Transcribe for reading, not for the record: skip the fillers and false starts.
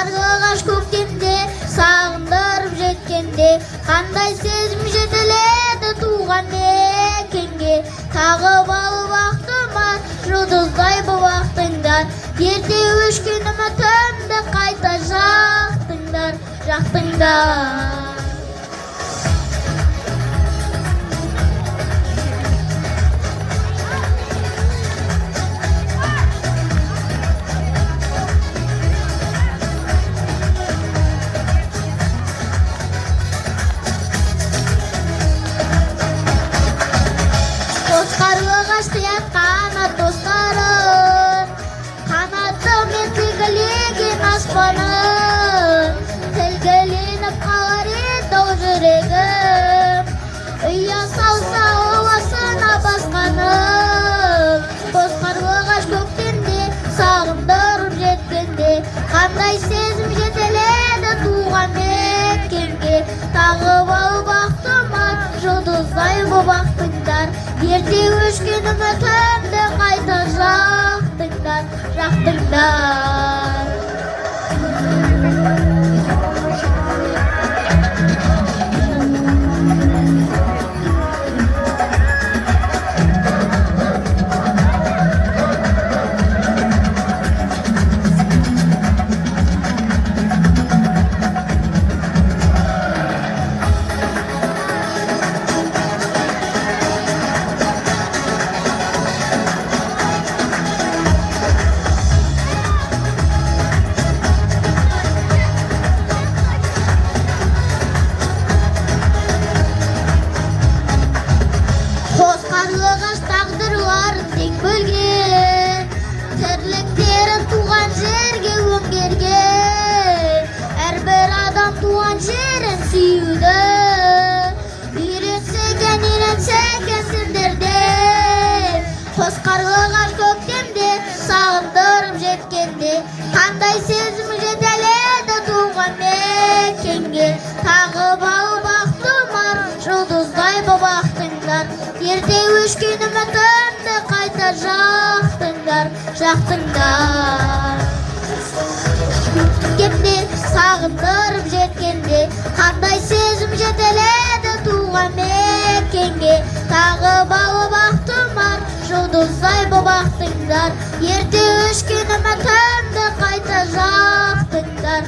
қарлығаш көктемде сағындырып жеткенде қандай сезім жетеледі туған мекенге тағы балып ақтымар жұлдыздай боп ақтыңдар ерте өшкен үмітімді қайта жақтыңдар қарлығаш қият қанат достарын қанатымен тілгілеген аспанын тілгіленіп қалар еді-ау жүрегім ұя салса ауасына басқаным қос қарлығаш көктемде сағындырып жеткенде қандай сезім жетеледі туған мекенге тағы балып ақтымар жұлдыздай боп ақтыңдар ерте өшкен үмітімді қайта жақтыңдар қарлығаш тағдырларын тең бөлген тірліктерін туған жерге өңгерген әрбір адам туған жерін сүюді үйренсе екен сендерде қос қарлығаш көктемде сағындырып жеткенде қандай сезім жетеледі туған мекенге тағы балып ақтымар жұлдыздай боп ақтыңдар ерте өшкен үмітімді қайта жақтыңдар көктемде сағындырып жеткенде қандай сезім жетеледі туған мекенге тағы балып ақтымар жұлдыздай боп ақтыңдар ерте өшкен үмітімді қайта жақтыңдар